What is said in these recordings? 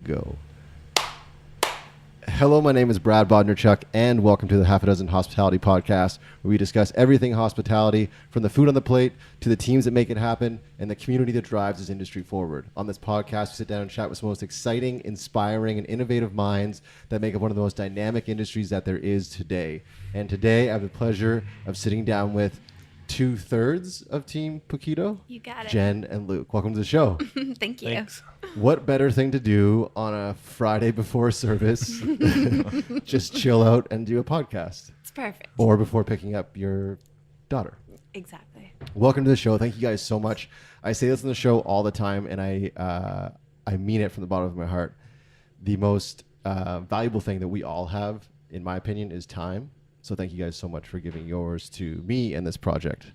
Go. Hello, my name is Brad Bodnerchuk, and welcome to the Half a Dozen Hospitality Podcast, where we discuss everything hospitality, from the food on the plate to the teams that make it happen and the community that drives this industry forward. On this podcast, we sit down and chat with some of the most exciting, inspiring, and innovative minds that make up one of the most dynamic industries that there is today. And today, I have the pleasure of sitting down with 2/3 of Team Poquito. You got it. Jenn and Luc. Welcome to the show. Thank you. Thanks. What better thing to do on a Friday before service? Just chill out and do a podcast. It's perfect. Or before picking up your daughter. Exactly. Welcome to the show. Thank you guys so much. I say this on the show all the time, and I mean it from the bottom of my heart. The most valuable thing that we all have, in my opinion, is time. So thank you guys so much for giving yours to me and this project.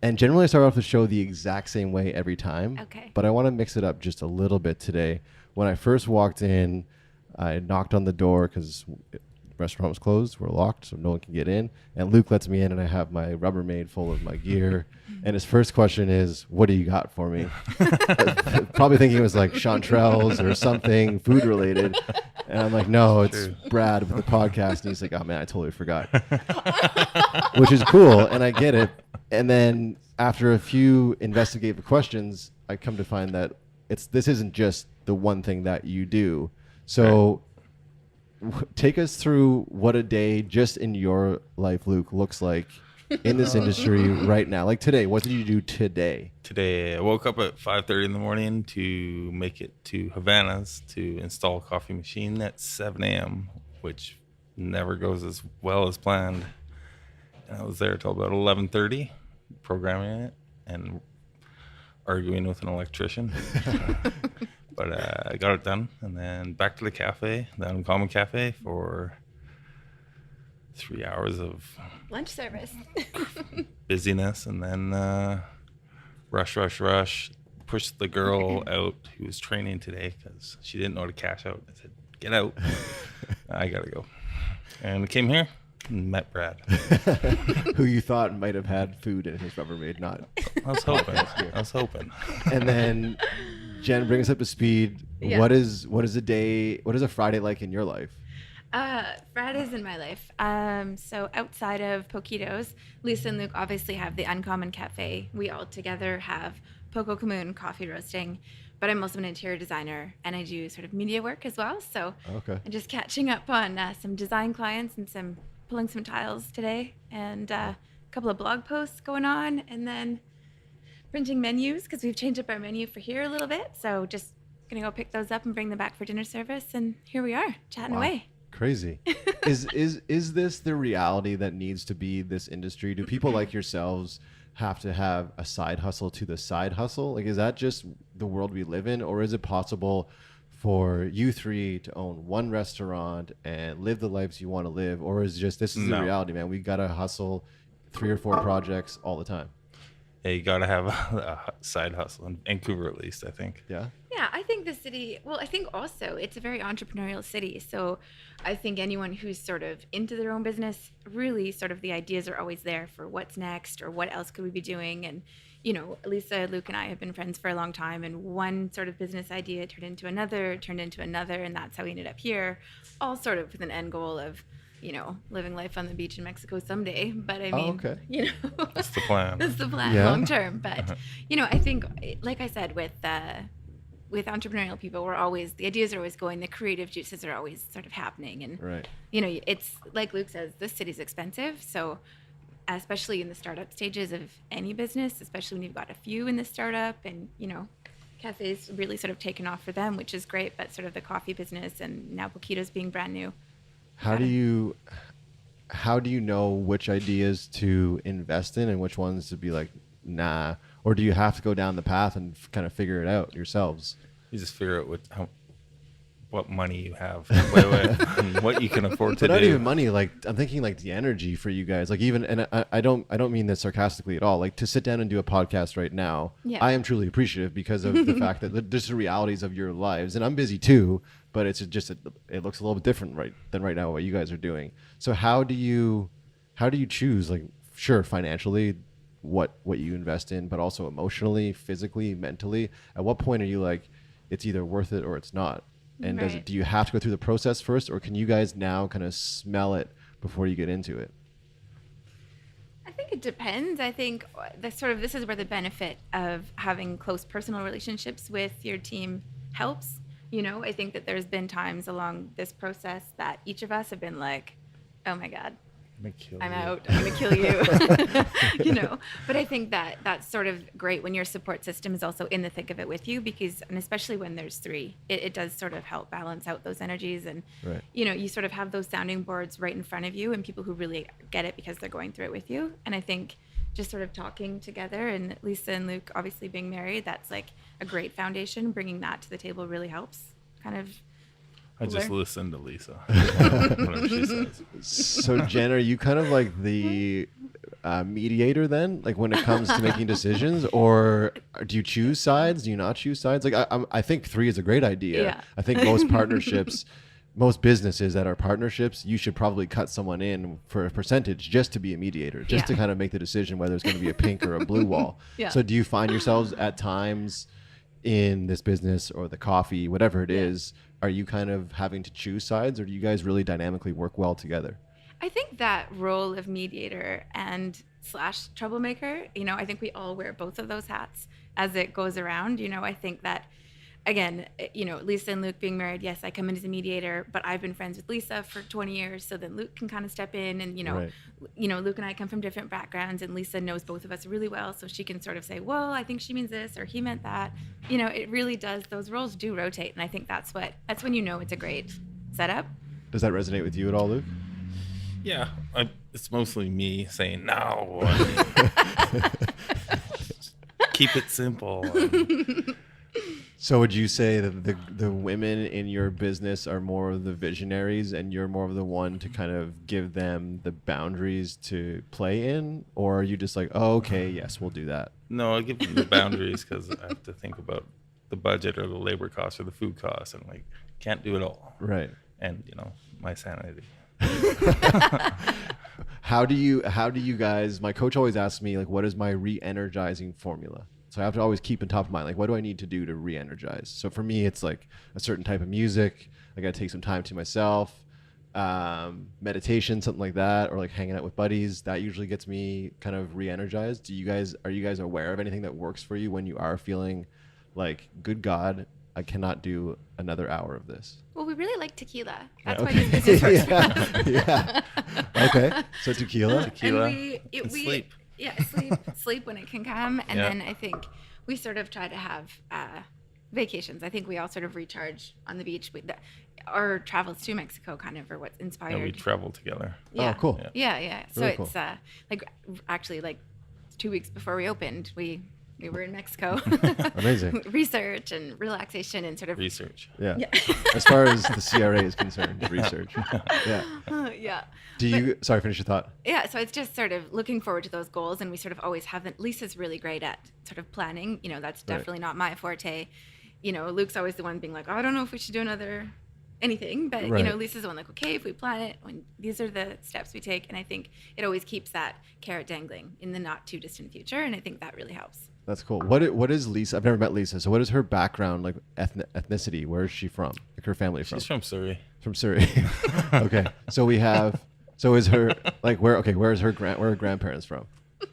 And generally, I start off the show the exact same way every time. Okay. But I want to mix it up just a little bit today. When I first walked in, I knocked on the door because the restaurant was closed. We're locked, so no one can get in. And Luc lets me in, and I have my Rubbermaid full of my gear. And his first question is, "What do you got for me?" Probably thinking it was like chanterelles or something food related. And I'm like, "No, it's Brad with the podcast." And he's like, "Oh man, I totally forgot," which is cool, and I get it. And then after a few investigative questions, I come to find that this isn't just the one thing that you do. So take us through what a day just in your life, Luc, looks like in this industry right now. Like today, what did you do today? Today, I woke up at 5:30 in the morning to make it to Havana's to install a coffee machine at 7 a.m., which never goes as well as planned. And I was there till about 11:30, programming it and arguing with an electrician. But I got it done, and then back to the cafe, the Uncommon Cafe, for 3 hours of Lunch service. busyness, and then rush, push the girl out who was training today because she didn't know how to cash out. I said, "Get out." I gotta go. And I came here and met Brad. Who you thought might have had food in his Rubbermaid, not. I was hoping. And then Jenn, bring us up to speed. Yeah. What is a Friday like in your life? Fridays in my life. So outside of Poquitos, Lisa and Luc obviously have the Uncommon Cafe. We all together have Poco Común coffee roasting, but I'm also an interior designer and I do sort of media work as well. So Okay. I'm just catching up on some design clients and pulling some tiles today, and a couple of blog posts going on, and then printing menus because we've changed up our menu for here a little bit. So just gonna go pick those up and bring them back for dinner service, and here we are chatting Wow. away. Crazy. Is this the reality that needs to be this industry? Do people like yourselves have to have a side hustle to the side hustle? Like, is that just the world we live in, or is it possible for you three to own one restaurant and live the lives you want to live? Or is just this is the reality, man? We gotta hustle 3 or 4 projects all the time. Yeah, you gotta have a side hustle in Vancouver, at least, I think. Yeah. Yeah, I think the city, well, I think also it's a very entrepreneurial city. So I think anyone who's sort of into their own business, really sort of the ideas are always there for what's next or what else could we be doing. And, you know, Lisa, Luc, and I have been friends for a long time, and one sort of business idea turned into another, and that's how we ended up here, all sort of with an end goal of, you know, living life on the beach in Mexico someday. But I mean, okay. you know, That's the plan. that's the plan Yeah. long term. But, you know, I think, like I said, with entrepreneurial people, the ideas are always going, the creative juices are always sort of happening. And, Right. you know, it's like Luc says, this city's expensive. So especially in the startup stages of any business, especially when you've got a few in the startup, and, you know, cafes really sort of taken off for them, which is great. But sort of the coffee business and now Poquitos being brand new. How do you know which ideas to invest in and which ones to be like, nah? Or do you have to go down the path and kind of figure it out yourselves? You just figure out what money you have, and what you can afford to But not do. even money. Like, I'm thinking like the energy for you guys. Like, even, and I don't mean this sarcastically at all. Like, to sit down and do a podcast right now, Yeah. I am truly appreciative because of the fact that there's the realities of your lives, and I'm busy too. But it's just it looks a little bit different than right now what you guys are doing. So how do you choose, like, sure, financially what you invest in, but also emotionally, physically, mentally? At what point are you like, it's either worth it or it's not. And Right. do you have to go through the process first, or can you guys now kind of smell it before you get into it? I think it depends. I think this is where the benefit of having close personal relationships with your team helps. I think that there's been times along this process that each of us have been like, "Oh my God, I'm out. I'm gonna kill you." But I think that that's sort of great when your support system is also in the thick of it with you, and especially when there's three, it does sort of help balance out those energies, and Right. you sort of have those sounding boards right in front of you and people who really get it because they're going through it with you. And I think just sort of talking together, and Lisa and Luke obviously being married, that's like a great foundation. Bringing that to the table really helps. Kind of. I just learn- listen to Lisa. Whatever she says. So Jen, are you kind of like the mediator then, like when it comes to making decisions, or do you choose sides? Do you not choose sides? Like I think three is a great idea. Yeah. I think most partnerships, most businesses that are partnerships, you should probably cut someone in for a percentage just to be a mediator, just Yeah. to kind of make the decision whether it's going to be a pink or a blue wall. Yeah. So do you find yourselves at times in this business or the coffee, whatever it is, are you kind of having to choose sides, or do you guys really dynamically work well together? I think that role of mediator and / troublemaker, I think we all wear both of those hats as it goes around. I think that, again, Lisa and Luke being married, yes, I come in as a mediator, but I've been friends with Lisa for 20 years. So then Luke can kind of step in, and, Right. Luke and I come from different backgrounds, and Lisa knows both of us really well. So she can sort of say, well, I think she means this, or he meant that. It really does. Those roles do rotate. And I think that's when it's a great setup. Does that resonate with you at all, Luke? Yeah, it's mostly me saying no. Keep it simple. So would you say that the women in your business are more of the visionaries and you're more of the one to kind of give them the boundaries to play in? Or are you just like, oh, okay, yes, we'll do that? No, I give them the boundaries because I have to think about the budget or the labor costs or the food costs, and like can't do it all. Right. And my sanity. How do you guys, my coach always asks me, like, what is my re-energizing formula? So I have to always keep in top of mind, like, what do I need to do to re-energize? So for me, it's like a certain type of music. I got to take some time to myself, meditation, something like that, or like hanging out with buddies. That usually gets me kind of re-energized. Are you guys aware of anything that works for you when you are feeling like, good God, I cannot do another hour of this? Well, we really like tequila. That's Yeah, why okay. this business works for us. Yeah. Okay. So tequila. Tequila And and we sleep. Yeah, sleep when it can come. And Yeah. then I think we sort of try to have vacations. I think we all sort of recharge on the beach. Our travels to Mexico kind of are what inspired. Yeah, we travel together. Yeah. Oh, cool. Yeah. So Really it's actually 2 weeks before we opened, we were in Mexico. Amazing. Research and relaxation and sort of Research. Yeah. Yeah. As far as the CRA is concerned, research. Yeah. yeah. Do you, sorry, finish your thought. Yeah, so it's just sort of looking forward to those goals, and we sort of always have them. Lisa's really great at sort of planning. That's definitely not my forte. Luke's always the one being like, oh, I don't know if we should do anything, but Right. Lisa's the one like, okay, if we plan it, these are the steps we take, and I think it always keeps that carrot dangling in the not too distant future, and I think that really helps. That's cool. What is Lisa? I've never met Lisa. So what is her background, like ethnicity? Where is she from? Like her family from? She's from Surrey. From Surrey. Okay. So is her like where is her where are her grandparents from?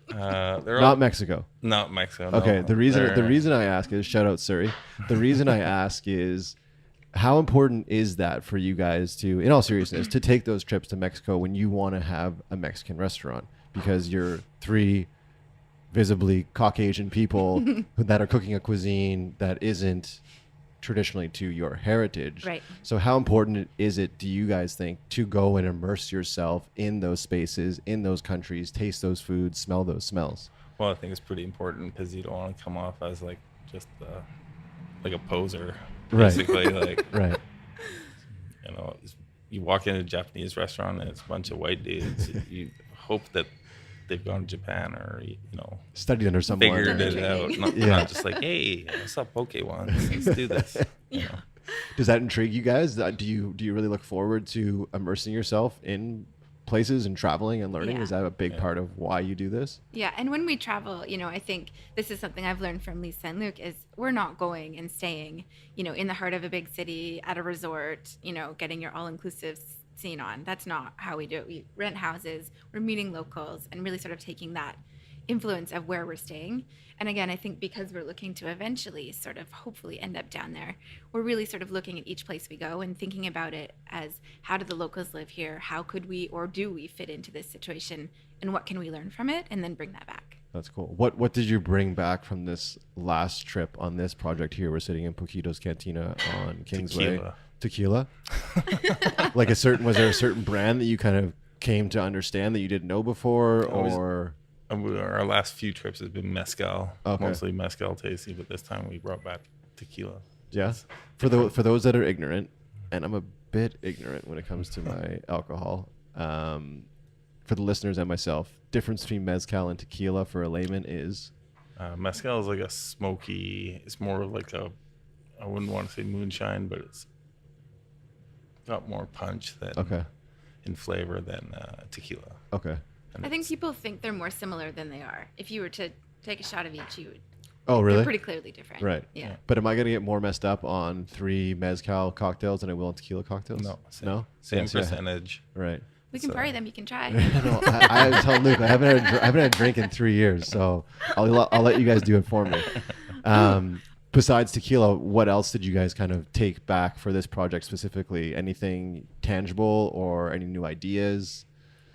They're Not Mexico. Not Mexico. No. Okay. The They're- reason I ask is, shout out Surrey. The reason I ask is, how important is that for you guys to, in all seriousness, to take those trips to Mexico when you want to have a Mexican restaurant? Because you're three visibly Caucasian people that are cooking a cuisine that isn't traditionally to your heritage. Right. So how important is it, do you guys think, to go and immerse yourself in those spaces, in those countries, taste those foods, smell those smells? Well, I think it's pretty important because you don't want to come off as like just like a poser, Right. basically. Like Right. you walk in a Japanese restaurant and it's a bunch of white dudes. You hope that they've gone to Japan or Studied under someone. figured it Training. out. Not, Yeah. not just like, hey, I saw Poke once. Let's do this. Does that intrigue you guys? Do you really look forward to immersing yourself in places and traveling and learning? Yeah. Is that a big part of why you do this? Yeah, and when we travel, I think this is something I've learned from Lisa and Luc is we're not going and staying, in the heart of a big city at a resort, getting your all-inclusive scene on. That's not how we do it. We rent houses, we're meeting locals, and really sort of taking that influence of where we're staying. And again, I think because we're looking to eventually sort of hopefully end up down there, we're really sort of looking at each place we go and thinking about it as how do the locals live here? How could we or do we fit into this situation? And what can we learn from it? And then bring that back. That's cool. What did you bring back from this last trip on this project here? We're sitting in Poquitos Cantina on Kingsway. Tequila? Like was there a certain brand that you kind of came to understand that you didn't know before, or? Our last few trips has been mezcal, mostly mezcal tasty, but this time we brought back tequila. Yeah. For those that are ignorant, and I'm a bit ignorant when it comes to my alcohol, for the listeners and myself, difference between mezcal and tequila for a layman is? Mezcal is like a smoky, it's more like I wouldn't want to say moonshine, but it's got more punch than in flavor than tequila. Okay. I think people think they're more similar than they are. If you were to take a shot of each, you would. Oh, really? They're pretty clearly different. Right. Yeah. But am I going to get more messed up on 3 mezcal cocktails than I will on tequila cocktails? No. Same percentage. Right. We can party them. You can try. No, I was telling Luke I haven't had a drink in 3 years, so I'll let you guys do it for me. Besides tequila, what else did you guys kind of take back for this project specifically? Anything tangible or any new ideas?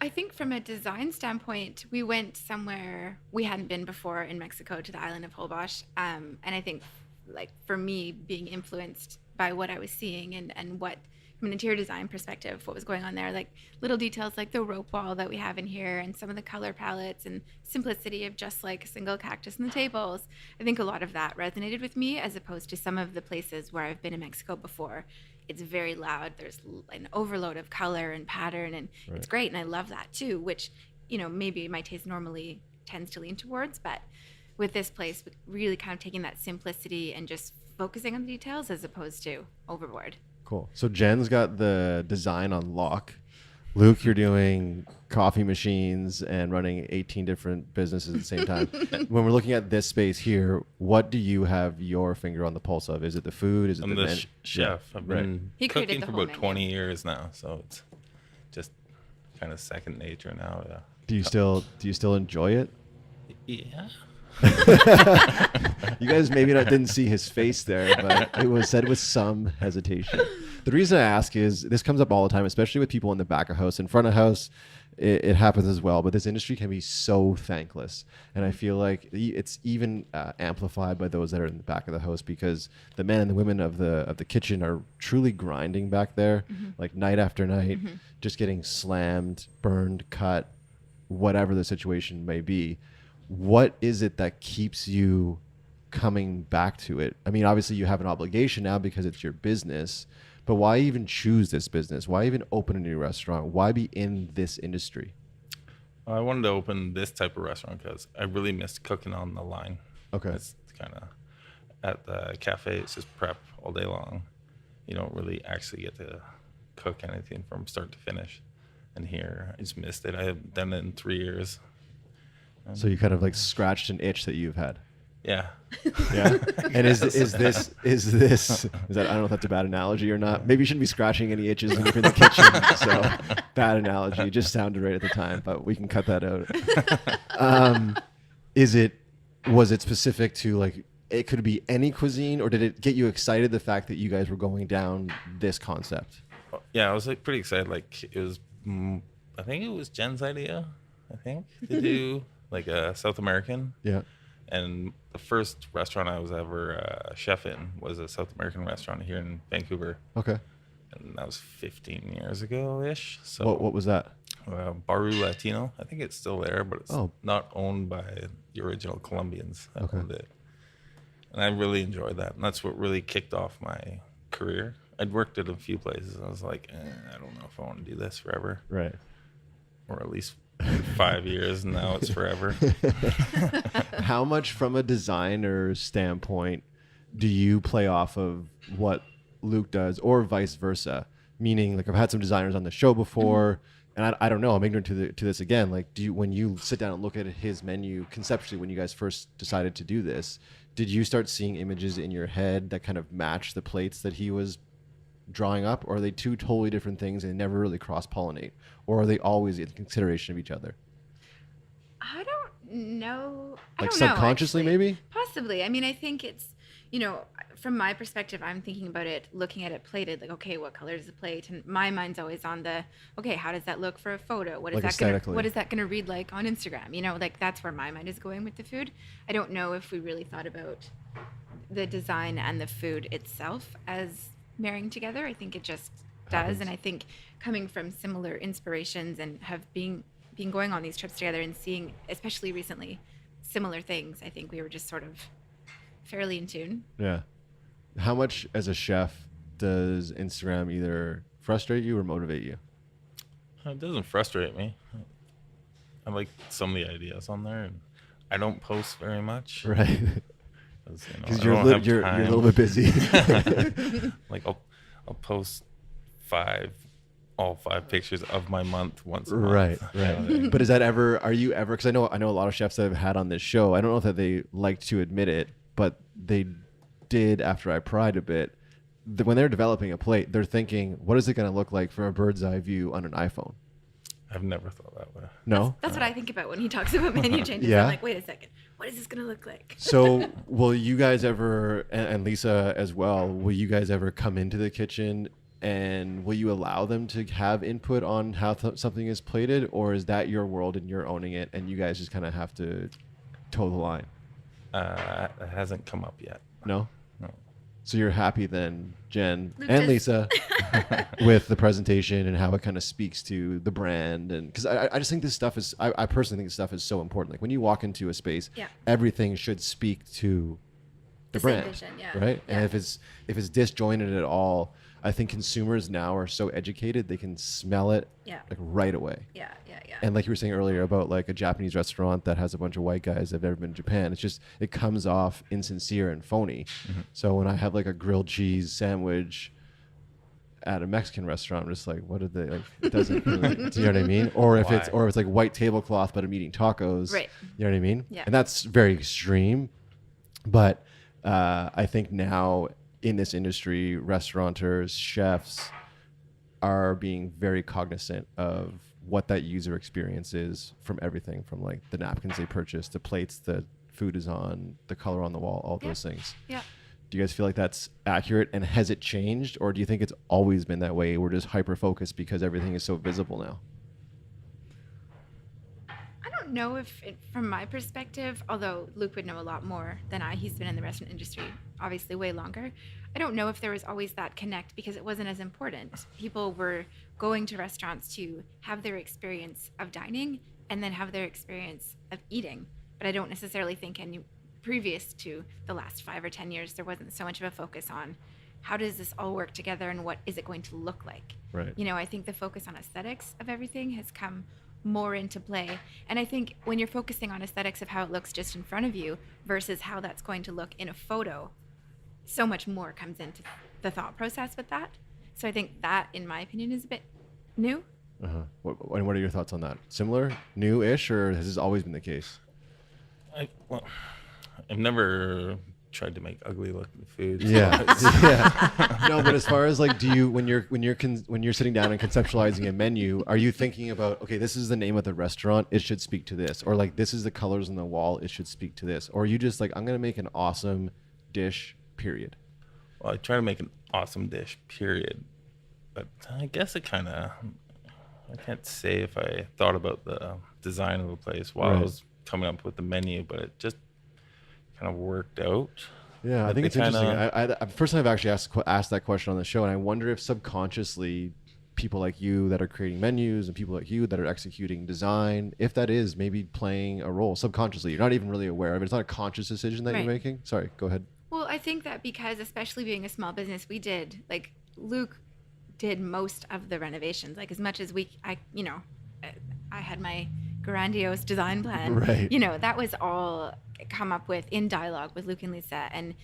I think from a design standpoint, we went somewhere we hadn't been before in Mexico to the island of Holbox. And I think, like, for me, being influenced by what I was seeing and what, from an interior design perspective, what was going on there, like little details like the rope wall that we have in here and some of the color palettes and simplicity of just like a single cactus on the tables. I think a lot of that resonated with me as opposed to some of the places where I've been in Mexico before. It's very loud. There's an overload of color and pattern, and it's great. And I love that too, which, maybe my taste normally tends to lean towards. But with this place, really kind of taking that simplicity and just focusing on the details as opposed to overboard. Cool. So Jen's got the design on lock. Luc, you're doing coffee machines and running 18 different businesses at the same time. When we're looking at this space here, what do you have your finger on the pulse of? Is it the food? Is it I'm the chef. I've been cooking for about 20 years now, so it's just kind of second nature now. Yeah. Do you still enjoy it? Yeah. You guys maybe didn't see his face there, but it was said with some hesitation. The reason I ask is this comes up all the time, especially with people in the back of house. In front of house, it happens as well. But this industry can be so thankless. And I feel like it's even amplified by those that are in the back of the house because the men and the women of the kitchen are truly grinding back there, like night after night, just getting slammed, burned, cut, whatever the situation may be. What is it that keeps you coming back to it? I mean, obviously you have an obligation now because it's your business, but why even choose this business? Why even open a new restaurant? Why be in this industry? I wanted to open this type of restaurant because I really missed cooking on the line. Okay. It's kind of at the cafe, it's just prep all day long. You don't really actually get to cook anything from start to finish. And here, I just missed it. I haven't done it in 3 years. So you kind of like scratched an itch that you've had. Yeah. Yeah. And is that, I don't know if that's a bad analogy or not. Maybe you shouldn't be scratching any itches when you're in the kitchen. So bad analogy. It just sounded right at the time, but we can cut that out. Was it specific to like, it could be any cuisine, or did it get you excited the fact that you guys were going down this concept? Yeah, I was like pretty excited. Like it was, I think it was Jen's idea, to do like a South American. Yeah. And the first restaurant I was ever a chef in was a South American restaurant here in Vancouver. Okay. And that was 15 years ago-ish. So what was that? Baru Latino. I think it's still there, but it's not owned by the original Colombians that owned it. And I really enjoyed that. And that's what really kicked off my career. I'd worked at a few places. And I was like, I don't know if I want to do this forever. Right. Or at least 5 years, and now it's forever. How much from a designer standpoint do you play off of what Luc does, or vice versa? Meaning, like, I've had some designers on the show before, and I don't know, I'm ignorant to this again. Like, when you sit down and look at his menu conceptually, when you guys first decided to do this, did you start seeing images in your head that kind of match the plates that he was drawing up, or are they two totally different things and never really cross-pollinate, or are they always in consideration of each other? I don't know. I Like don't know, subconsciously, actually. maybe? Possibly. I mean, I think it's, from my perspective, I'm thinking about it, looking at it plated, like, okay, what color is the plate? And my mind's always on the, okay, how does that look for a photo? Like aesthetically. What is that gonna read like on Instagram? Like that's where my mind is going with the food. I don't know if we really thought about the design and the food itself as marrying together. I think it just does, and I think coming from similar inspirations and have been going on these trips together and seeing, especially recently, similar things, I think we were just sort of fairly in tune. Yeah. How much as a chef does Instagram either frustrate you or motivate you? It doesn't frustrate me. I like some of the ideas on there, and I don't post very much. Right. Because You're a little bit busy. Like I'll post all five pictures of my month once a Right, month. right. But are you ever, because I know a lot of chefs that I've had on this show, I don't know if that they like to admit it, but they did after I pried a bit. When they're developing a plate, they're thinking, what is it going to look like from a bird's eye view on an iPhone? I've never thought that way. No? That's what I think about when he talks about menu changes. Yeah. I'm like, wait a second, what is this going to look like? So will you guys ever, and Lisa as well, will you guys ever come into the kitchen and will you allow them to have input on how something is plated, or is that your world and you're owning it and you guys just kind of have to toe the line? It hasn't come up yet. No? No. So you're happy then, Jen Luke and just- Lisa, with the presentation and how it kind of speaks to the brand. And because I just think this stuff is, I personally think this stuff is so important. Like when you walk into a space, Yeah. everything should speak to the The same brand, vision, yeah. right? Yeah. And if it's disjointed at all, I think consumers now are so educated, they can smell it Yeah. like right away. Yeah. And like you were saying earlier about like a Japanese restaurant that has a bunch of white guys that have never been to Japan, it comes off insincere and phony. Mm-hmm. So when I have like a grilled cheese sandwich at a Mexican restaurant, I'm just like, what did they like? It doesn't really, do you know what I mean? Or if it's like white tablecloth, but I'm eating tacos, Right. You know what I mean? Yeah. And that's very extreme. But I think now in this industry, restaurateurs, chefs are being very cognizant of what that user experience is, from everything from like the napkins they purchase, the plates the food is on, the color on the wall, all those things. Yeah. Do you guys feel like that's accurate, and has it changed, or do you think it's always been that way? We're just hyper focused because everything is so visible now. I don't know if, from my perspective, although Luke would know a lot more than I, he's been in the restaurant industry obviously way longer. I don't know if there was always that connect because it wasn't as important. People were going to restaurants to have their experience of dining and then have their experience of eating. But I don't necessarily think previous to the last 5 or 10 years, there wasn't so much of a focus on how does this all work together and what is it going to look like. Right. I think the focus on aesthetics of everything has come more into play. And I think when you're focusing on aesthetics of how it looks just in front of you versus how that's going to look in a photo, so much more comes into the thought process with that. So I think that, in my opinion, is a bit new. Uh-huh. What are your thoughts on that? Similar, new-ish, or has this always been the case? I've never tried to make ugly looking food. Yeah. Yeah. No, but as far as like, do you, when you're sitting down and conceptualizing a menu, are you thinking about, okay, this is the name of the restaurant, it should speak to this, or like this is the colors on the wall, it should speak to this, or are you just like, I'm gonna make an awesome dish, period? Well, I try to make an awesome dish, period. But I guess I can't say if I thought about the design of the place while I was coming up with the menu, but it just kind of worked out. Yeah, I think it's kinda, interesting. I first time I've actually asked that question on the show, and I wonder if subconsciously people like you that are creating menus and people like you that are executing design, if that is maybe playing a role subconsciously. You're not even really aware of it. It's not a conscious decision that Right. you're making. Sorry, go ahead. Well, I think that because, especially being a small business, Luke did most of the renovations. Like as much as I had my grandiose design plan. Right. That was all come up with in dialogue with Luke and Lisa, and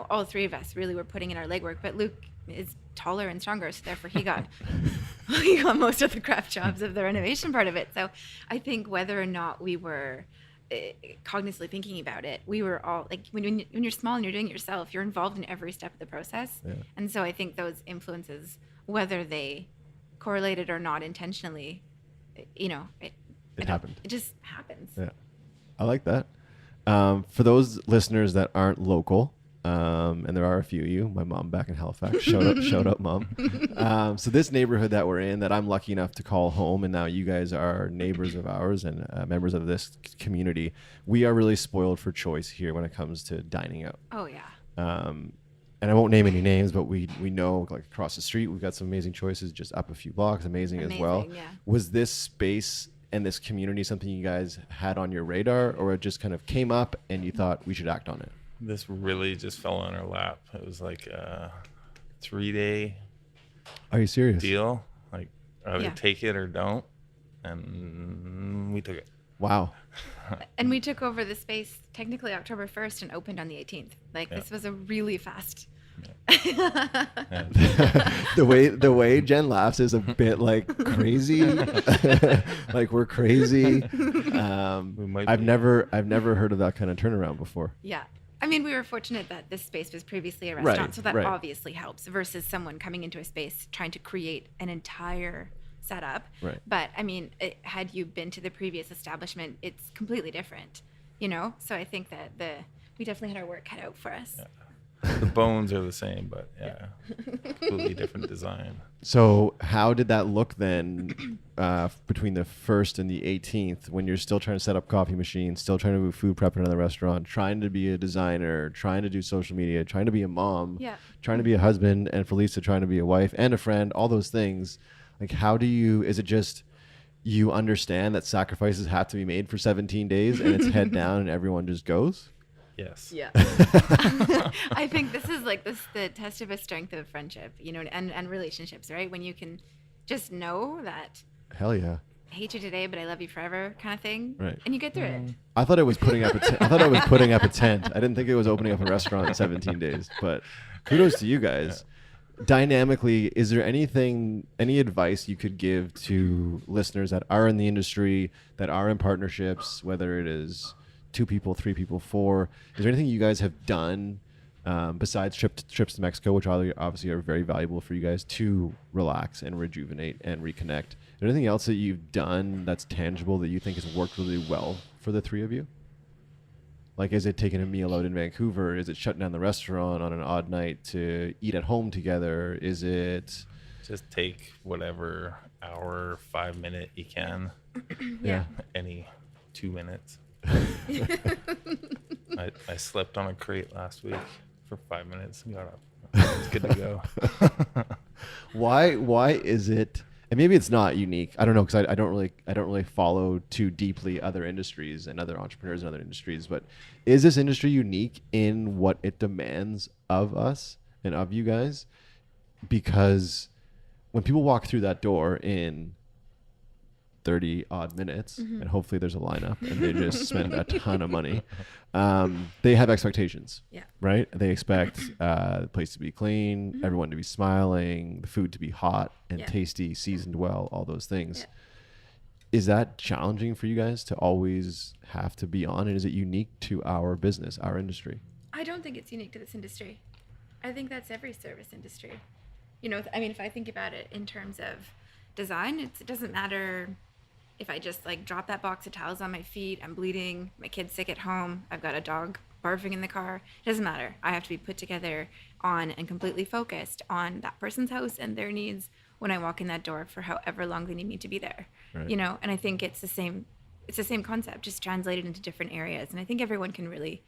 all three of us really were putting in our legwork. But Luke is taller and stronger, so therefore he got we got most of the craft jobs of the renovation part of it. So I think whether or not we were cognitively thinking about it, we were all like, when you're small and you're doing it yourself, you're involved in every step of the process. Yeah. And so I think those influences, whether they correlated or not intentionally, you know, It happened. It just happens. Yeah, I like that. For those listeners that aren't local, and there are a few of you, my mom back in Halifax, shout out, mom. So this neighborhood that we're in, that I'm lucky enough to call home, and now you guys are neighbors of ours and members of this community. We are really spoiled for choice here when it comes to dining out. Oh yeah. And I won't name any names, but we know, like, across the street, we've got some amazing choices. Just up a few blocks, amazing as well. Yeah. Was this space and this community something you guys had on your radar, or it just kind of came up and you thought we should act on it? This really just fell on our lap. It was like a 3-day Are you serious? deal. Like, either Yeah. take it or don't. And we took it. Wow. And we took over the space technically October 1st and opened on the 18th. Like, Yeah. this was a really fast. Yeah. the way Jen laughs is a bit like crazy. Like, we're crazy. might I've be. never heard of that kind of turnaround before. Yeah. I mean, we were fortunate that this space was previously a restaurant, Right, so that right. obviously helps versus someone coming into a space trying to create an entire setup. Right. But I mean, had you been to the previous establishment, it's completely different, you know? So I think that we definitely had our work cut out for us. Yeah. The bones are the same, but yeah, completely different design. So how did that look then between the 1st and the 18th, when you're still trying to set up coffee machines, still trying to do food prep in another restaurant, trying to be a designer, trying to do social media, trying to be a mom, Yeah. trying to be a husband, and for Lisa trying to be a wife and a friend, all those things? Like, how do you, is it just you understand that sacrifices have to be made for 17 days and it's head down and everyone just goes? Yes. Yeah. I think this is like the test of a strength of friendship, you know, and relationships, right? When you can just know that Hell yeah. I hate you today, but I love you forever kind of thing. Right. And you get through it. I thought it was putting up I thought it was putting up a tent. I didn't think it was opening up a restaurant in 17 days, but kudos to you guys. Dynamically, is there any advice you could give to listeners that are in the industry, that are in partnerships, whether it is 2 people, 3 people, 4? Is there anything you guys have done besides trips to Mexico, which obviously are very valuable for you guys, to relax and rejuvenate and reconnect? Is there anything else that you've done that's tangible that you think has worked really well for the 3 of you? Like, is it taking a meal out in Vancouver? Is it shutting down the restaurant on an odd night to eat at home together? Is it... Just take whatever hour, 5-minute you can. Yeah. Any 2 minutes. I slept on a crate last week for 5 minutes and got up. It's good to go. Why is it, and maybe it's not unique, I don't know, because I don't really follow too deeply other industries and other entrepreneurs in other industries, but is this industry unique in what it demands of us and of you guys? Because when people walk through that door in 30 odd minutes, and hopefully there's a lineup and they just spend a ton of money, they have expectations. Yeah. Right? They expect the place to be clean, everyone to be smiling, the food to be hot and Yeah. tasty, seasoned well, all those things. Yeah. Is that challenging for you guys to always have to be on? And is it unique to our business, our industry? I don't think it's unique to this industry. I think that's every service industry. You know, I mean, if I think about it in terms of design, it doesn't matter if I just like drop that box of towels on my feet, I'm bleeding, my kid's sick at home, I've got a dog barfing in the car. It doesn't matter. I have to be put together on and completely focused on that person's house and their needs when I walk in that door for however long they need me to be there. Right. You know, and I think it's the same concept, just translated into different areas. And I think everyone can really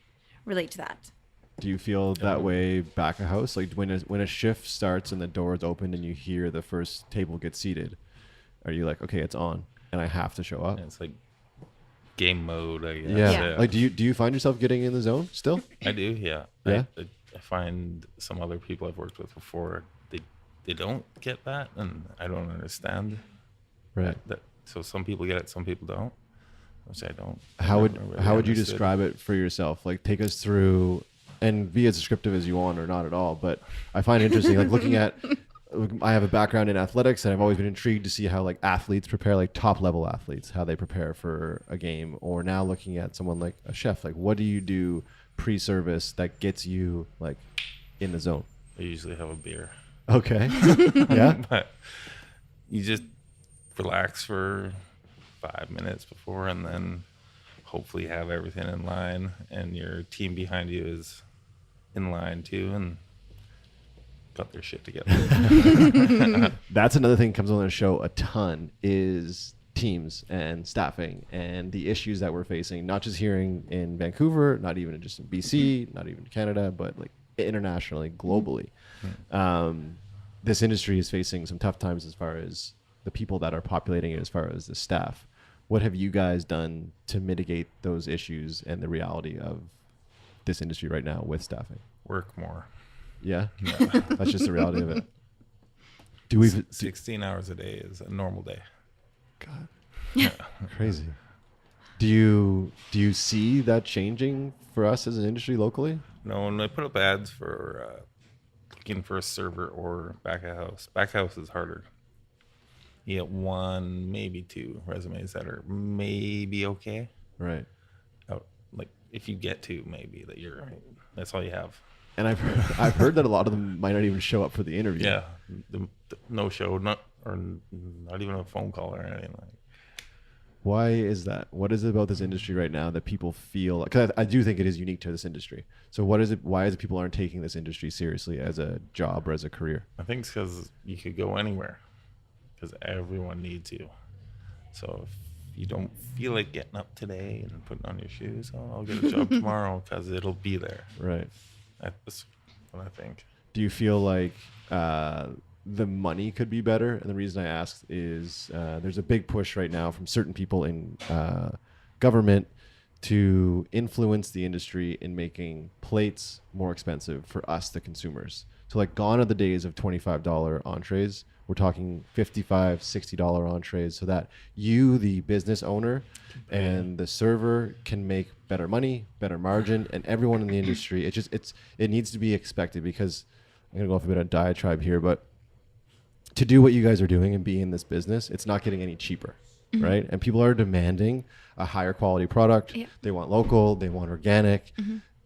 relate to that. Do you feel that way back of house? Like when a shift starts and the door is open and you hear the first table get seated, are you like, okay, it's on and I have to show up? It's like game mode, I guess. Yeah. Like, do you find yourself getting in the zone still? I do, yeah. Yeah? I find some other people I've worked with before, they don't get that, and I don't understand. Right. So some people get it, some people don't, which I don't. How I would never really how would you understood. describe it for yourself? Like, take us through, and be as descriptive as you want or not at all. But I find it interesting, like looking at I have a background in athletics, and I've always been intrigued to see how like athletes prepare, like top level athletes, how they prepare for a game. Or now looking at someone like a chef, like what do you do pre-service that gets you like in the zone? I usually have a beer. Okay. Yeah. But you just relax for 5 minutes before, and then hopefully have everything in line, and your team behind you is in line too, and got their shit together. That's another thing that comes on the show a ton is teams and staffing and the issues that we're facing, not just here in Vancouver, not even just in BC, not even Canada, but like internationally, globally. This industry is facing some tough times as far as the people that are populating it, as far as the staff. What have you guys done to mitigate those issues and the reality of this industry right now with staffing? Work more. Yeah, that's just the reality of it. Do we 16 hours a day is a normal day. God, crazy. Do you see that changing for us as an industry locally? No, when I put up ads for looking for a server or back of house. Back of house is harder. You get 1, maybe 2 resumes that are maybe okay. Right. Like if you get 2, maybe that's all you have. And I've heard that a lot of them might not even show up for the interview. Yeah, the no show, not even a phone call or anything like. Why is that? What is it about this industry right now that people feel? Because I do think it is unique to this industry. So what is it? Why is it people aren't taking this industry seriously as a job or as a career? I think it's because you could go anywhere, because everyone needs you. So if you don't feel like getting up today and putting on your shoes, I'll get a job tomorrow because it'll be there. Right. That's what I think. Do you feel like the money could be better? And the reason I ask is there's a big push right now from certain people in government to influence the industry in making plates more expensive for us, the consumers. So like gone are the days of $25 entrees. We're talking $55, $60 entrees so that you, the business owner, and the server can make better money, better margin, and everyone in the industry. It needs to be expected, because I'm going to go off a bit of diatribe here, but to do what you guys are doing and be in this business, it's not getting any cheaper, right? And people are demanding a higher quality product. Yeah. They want local, they want organic,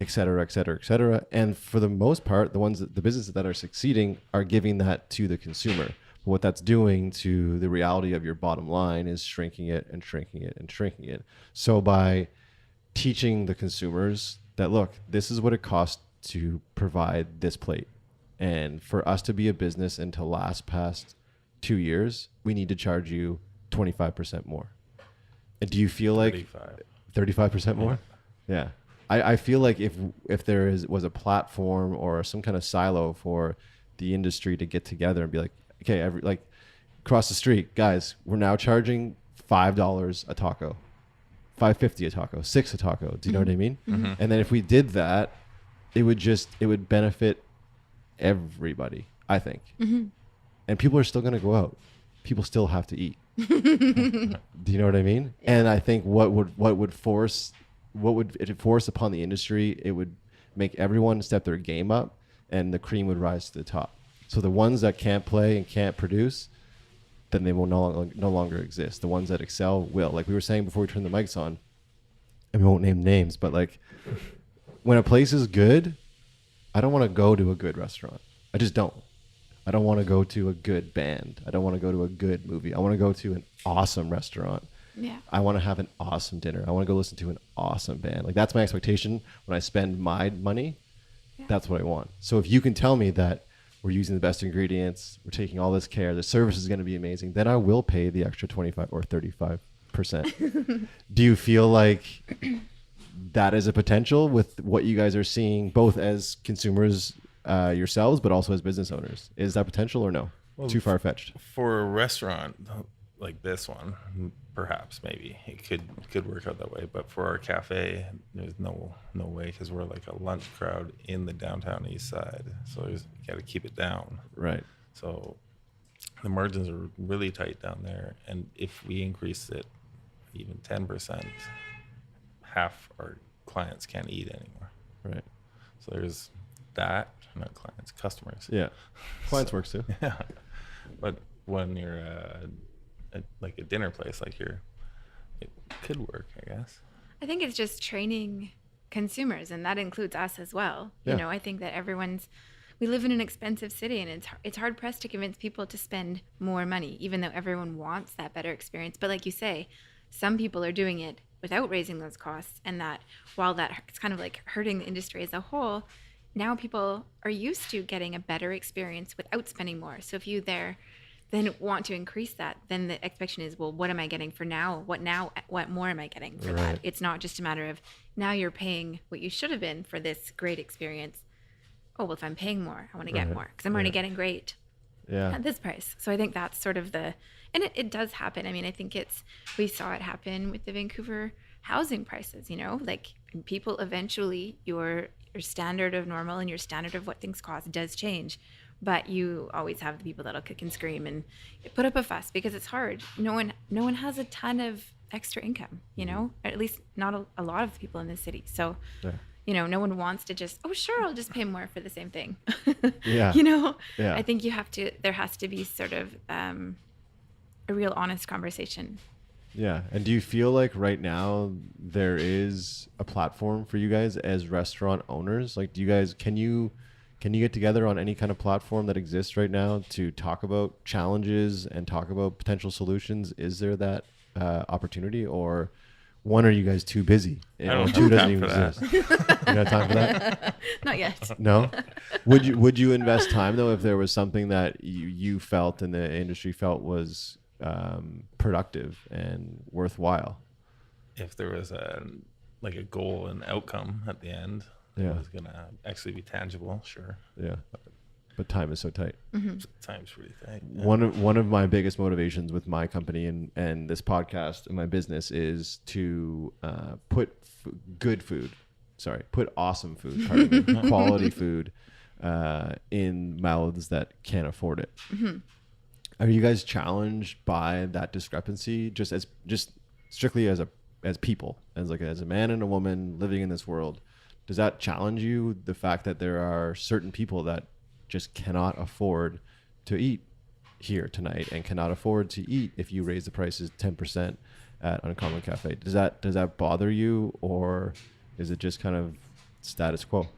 et cetera, et cetera, et cetera. And for the most part, the businesses that are succeeding are giving that to the consumer. But what that's doing to the reality of your bottom line is shrinking it and shrinking it and shrinking it. So by teaching the consumers that, look, this is what it costs to provide this plate. And for us to be a business and to last past 2 years, we need to charge you 25% more. And do you feel like 35% more? Yeah. I feel like if there was a platform or some kind of silo for the industry to get together and be like, okay, like across the street, guys, we're now charging $5 a taco, $5.50 a taco, $6 a taco. Do you know what I mean? And then if we did that, it would benefit everybody, I think. And people are still going to go out. People still have to eat. Do you know what I mean? And I think what would it force upon the industry? It would make everyone step their game up, and the cream would rise to the top. So the ones that can't play and can't produce, then they will no longer exist. The ones that excel will. Like we were saying before we turned the mics on, and we won't name names, but like when a place is good, I don't want to go to a good restaurant. I just don't. I don't want to go to a good band. I don't want to go to a good movie. I want to go to an awesome restaurant. Yeah. I want to have an awesome dinner. I want to go listen to an awesome band. Like that's my expectation when I spend my money. Yeah. That's what I want. So if you can tell me that we're using the best ingredients, we're taking all this care, the service is going to be amazing, then I will pay the extra 25 or 35%. Do you feel like that is a potential with what you guys are seeing, both as consumers yourselves, but also as business owners? Is that potential or no? Well, too far-fetched? For a restaurant like this one, perhaps maybe it could work out that way. But for our cafe, there's no way, because we're like a lunch crowd in the downtown east side. So you got to keep it down. Right. So the margins are really tight down there. And if we increase it even 10%, half our clients can't eat anymore. Right. So there's that. not clients, customers. Yeah. Clients works too. Yeah. But when you're at like a dinner place like here, it could work, I guess. I think it's just training consumers, and that includes us as well. Yeah. You know, I think that we live in an expensive city, and it's hard pressed to convince people to spend more money, even though everyone wants that better experience. But like you say, some people are doing it without raising those costs, and that while that it's kind of like hurting the industry as a whole, now people are used to getting a better experience without spending more. So if you then want to increase that, then the expectation is, well, what am I getting for now? What more am I getting for that? It's not just a matter of now you're paying what you should have been for this great experience. Oh, well, if I'm paying more, I want to get more because I'm already getting great at this price. So I think that's sort of and it does happen. I mean, I think we saw it happen with the Vancouver housing prices, you know, like people eventually your standard of normal and your standard of what things cost does change. But you always have the people that'll kick and scream and put up a fuss because it's hard. No one has a ton of extra income, you know, or at least not a lot of the people in the city. So, you know, no one wants to just, oh, sure, I'll just pay more for the same thing. Yeah. You know, Yeah. I think there has to be sort of a real honest conversation. Yeah. And do you feel like right now there is a platform for you guys as restaurant owners? Like, can you get together on any kind of platform that exists right now to talk about challenges and talk about potential solutions? Is there that opportunity, or one, are you guys too busy? I don't Or have two time doesn't even for that. exist. You got time for that? Not yet. No. Would you invest time though if there was something that you felt and the industry felt was productive and worthwhile? If there was a goal and outcome at the end, Yeah. it was gonna actually be tangible. Sure. Yeah. But time is so tight. Time's really tight. Yeah. One of my biggest motivations with my company and this podcast and my business is to put awesome food, pardon me, quality food in mouths that can't afford it. Are you guys challenged by that discrepancy, just strictly as people, as a man and a woman living in this world? Does that challenge you, the fact that there are certain people that just cannot afford to eat here tonight and cannot afford to eat if you raise the prices 10% at Uncommon Cafe? Does that bother you, or is it just kind of status quo?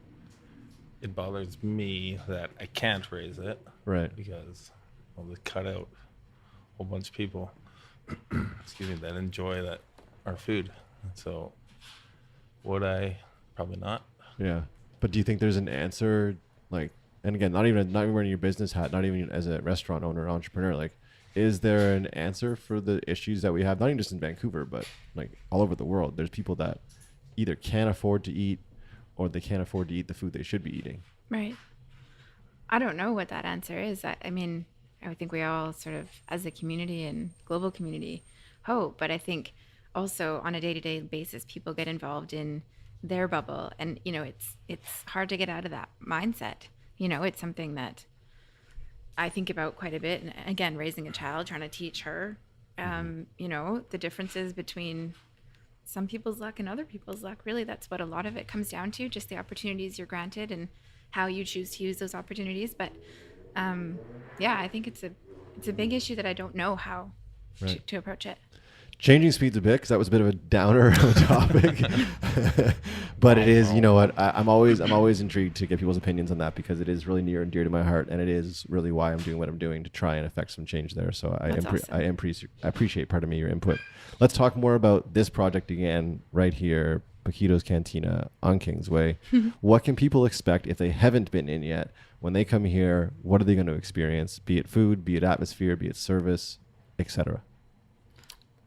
It bothers me that I can't raise it. Right. Because I'll just cut out a whole bunch of people excuse me, that enjoy our food. So would I? Probably not. Yeah. But do you think there's an answer, like, and again, not even wearing your business hat, not even as a restaurant owner or entrepreneur, like, is there an answer for the issues that we have, not even just in Vancouver, but like all over the world? There's people that either can't afford to eat or they can't afford to eat the food they should be eating. Right. I don't know what that answer is. I mean, I think we all sort of, as a community and global community, hope. But I think also on a day-to-day basis, people get involved in their bubble, and you know, it's hard to get out of that mindset. You know, it's something that I think about quite a bit. And again, raising a child, trying to teach her, you know, the differences between some people's luck and other people's luck. Really, that's what a lot of it comes down to, just the opportunities you're granted and how you choose to use those opportunities. But yeah, I think it's a big issue that I don't know how to approach it. Changing speeds a bit, because that was a bit of a downer of a topic. But it is, you know what, I'm always intrigued to get people's opinions on that, because it is really near and dear to my heart, and it is really why I'm doing what I'm doing, to try and affect some change there. So I appreciate, pardon me, your input. Let's talk more about this project again right here, Poquitos Cantina on Kingsway. What can people expect if they haven't been in yet? When they come here, what are they going to experience? Be it food, be it atmosphere, be it service, etc.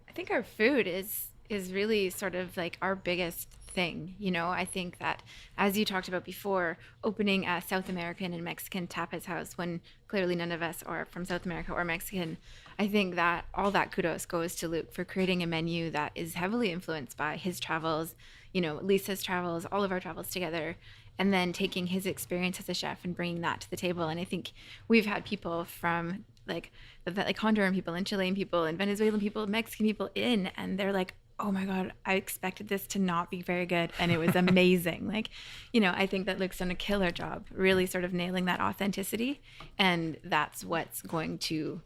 I think our food is really sort of like our biggest thing. You know, I think that, as you talked about before, opening a South American and Mexican tapas house, when clearly none of us are from South America or Mexican, I think that all that kudos goes to Luc for creating a menu that is heavily influenced by his travels, you know, Lisa's travels, all of our travels together, and then taking his experience as a chef and bringing that to the table. And I think we've had people from like Honduran people and Chilean people and Venezuelan people, Mexican people in, and they're like, oh my God, I expected this to not be very good. And it was amazing. Like, I think that Luc's done a killer job, really sort of nailing that authenticity. And that's going to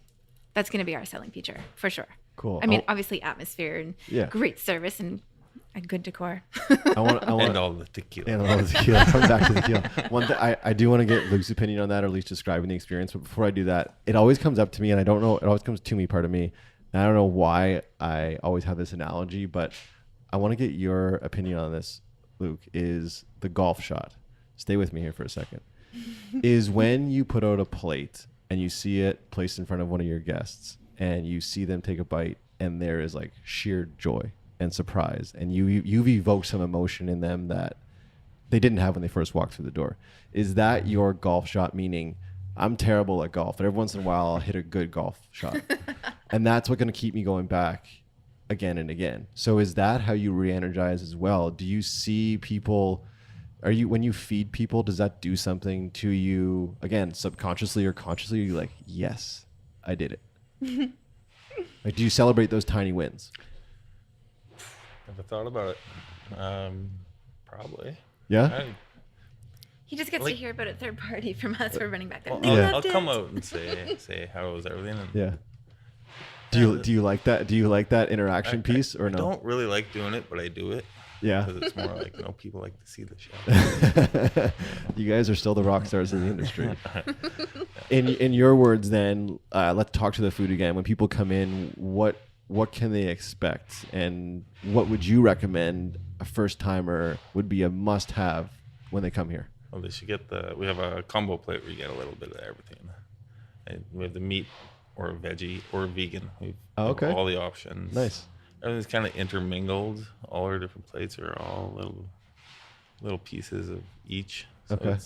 be our selling feature for sure. Cool. I mean, obviously atmosphere and Yeah. great service and a good decor. I want And all the tequila. And all the tequila. Coming back to the tequila. One thing, I do want to get Luke's opinion on that, or at least describing the experience. But before I do that, it always comes up to me, and I don't know. It always comes to me, part of me. And I don't know why I always have this analogy, but I want to get your opinion on this, Luke. Is the golf shot? Stay with me here for a second. Is when you put out a plate and you see it placed in front of one of your guests, and you see them take a bite, and there is like sheer joy and surprise, and you've evoked some emotion in them that they didn't have when they first walked through the door. Is that your golf shot? Meaning, I'm terrible at golf, but every once in a while I'll hit a good golf shot, and that's what's going to keep me going back again and again. So is that how you re-energize as well? Do you see people? When you feed people, does that do something to you, again, subconsciously or consciously? You're like, yes, I did it. Like, do you celebrate those tiny wins? Never thought about it. Probably. Yeah. He just gets to hear about a third party from us for running back there. I'll come out and say how was everything. And Yeah. Do you like that? Do you like that interaction piece or no? I don't really like doing it, but I do it. Yeah. Because it's more like, people like to see the show. You guys are still the rock stars in the industry. In your words, then, let's talk to the food again. When people come in, what can they expect, and what would you recommend a first timer would be a must have when they come here? Well, they should get we have a combo plate where you get a little bit of everything. And we have the meat or veggie or vegan. We have all the options. Nice. Everything's kind of intermingled. All our different plates are all little pieces of each. So Okay.